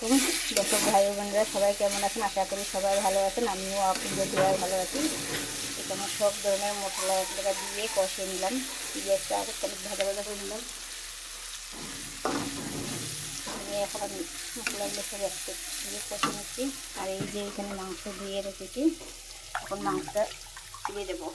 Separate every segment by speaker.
Speaker 1: দর্শক ভাই বোনেরা সবাই কেমন আছেন? আশা করি সবাই ভালো আছেন। আমিও আপনাদের দোয়ায় ভালো আছি। এখানে সব ধরনের মশলা দিয়ে কষিয়ে নিলাম। পেঁয়াজটা আর একটু ভাজা ভাজা করে নিলাম। এখন আমি মশলাগুলো সব একটু দিয়ে কষে নিচ্ছি। আর এই যে এখানে মাংস দিয়ে রেখেছি, এখন মাংসটা দিয়ে দেবো।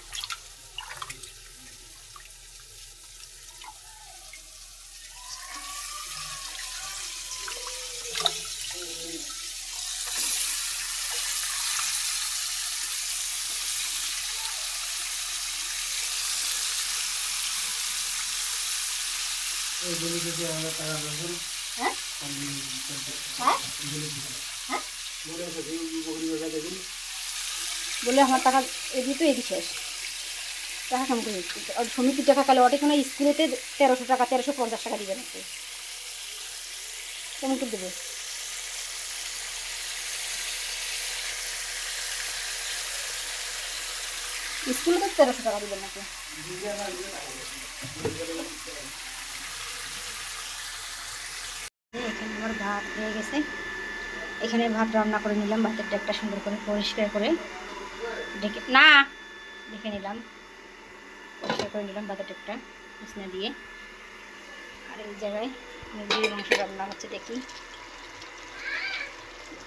Speaker 1: হ্যাঁ হ্যাঁ হ্যাঁ বলে আমার টাকা এদি তো এদি শেষ টাকা কেমন করে আর সমিতির টাকা কালে ওটা কোনো স্কুলেতে 1300 টাকা 1350 টাকা দিবে নাকি? কেমন করে দেবে? স্কুলে তো 1300 টাকা দিবেন নাকি? এখানে আমার ভাত হয়ে গেছে। এখানে ভাত রান্না করে নিলাম। ভাতের ডেকটা সুন্দর করে পরিষ্কার করে ঢেকে নিলাম। পরিষ্কার করে নিলাম ভাতের ডেকটা বিছনা দিয়ে। আর এই জায়গায় মুরগির মাংস রান্না হচ্ছে, দেখি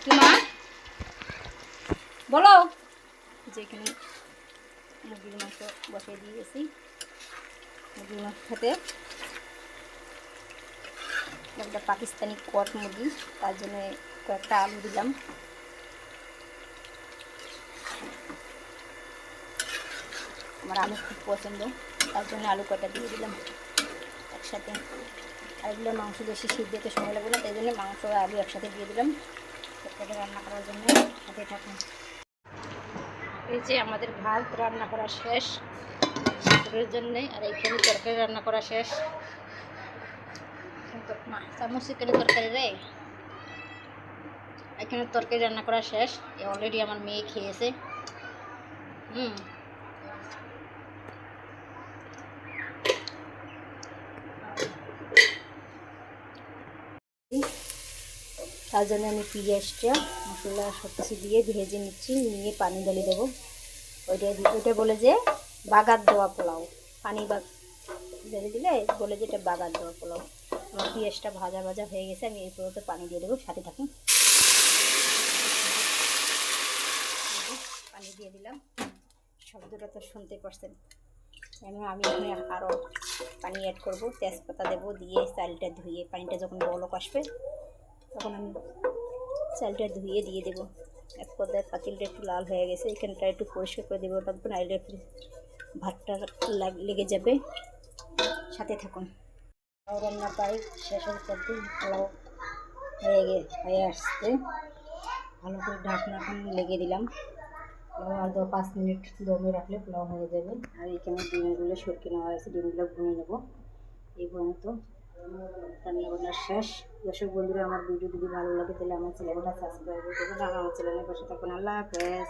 Speaker 1: কি মা বলো। যে এখানে মুরগির মাংস বসিয়ে দিয়ে গেছি। মুরগির মাংস খেতে একটা পাকিস্তানি কট মুরগি, তার জন্য কয়েকটা আলু দিলাম। আমার আলু খুব পছন্দ, তার জন্য আলু কটা দিয়ে দিলাম একসাথে। আর এগুলো মাংস বেশি সিদ্ধ দিতে সময় লাগবে না, তাই জন্য মাংস আর আলু একসাথে দিয়ে দিলাম তরকারি রান্না করার জন্য। সাথে থাকুন। এই যে আমাদের ভাত রান্না করা শেষ দুপুরের জন্যে। আর এইখানে তরকারি রান্না করা শেষ। চামচ চিকেনের তরকারি রে, এখানে তরকারি রান্না করা শেষ। অলরেডি আমার মেয়ে খেয়েছে। তার জন্য আমি পেঁয়াজটা মশলা সব কিছু দিয়ে ভেজে নিচ্ছি, নিয়ে পানি ঢেলে দেবো। ওইটা বলে যে বাগার দেওয়া পোলাও, পানি ঢেলে দিলে বলে যে এটা বাগার দেওয়া পোলাও। আমার পেঁয়াজটা ভাজা ভাজা হয়ে গেছে, আমি এই পুরোতে পানি দিয়ে দেবো। সাথে থাকুন। পানি দিয়ে দিলাম, শব্দটা তো শুনতে পারছেন। আমি এখানে আরও পানি অ্যাড করবো, তেজপাতা দেবো, দিয়ে চালটা ধুয়ে পানিটা যখন বলক আসবে তখন আমি চালটা ধুয়ে দিয়ে দেবো। এক পর্যায়ে পাতিলটা একটু লাল হয়ে গেছে, এখানটা একটু পরিষ্কার করে দেবো রাখবো, নাইলে ভাতটা লেগে যাবে। সাথে থাকুন। রান্না প্রায় শেষের পথে পোলাও হয়ে আসছে। ভালো করে ঢাকনা লেগে দিলাম। আর 5 মিনিট দমে রাখলে পোলাও হয়ে যাবে। আর এখানে ডিমগুলো সরকে নেওয়া হয়েছে, ডিমগুলো ভুনে নেবো। এই পর্যন্ত রান্নাবান্না শেষ। দর্শক বন্ধুরা, আমার ভিডিও যদি ভালো লাগে তাহলে আমার চ্যানেলটা সাবস্ক্রাইব করবেন আর আমার চ্যানেলের পাশে থাকুন। আল্লাহ হাফেজ।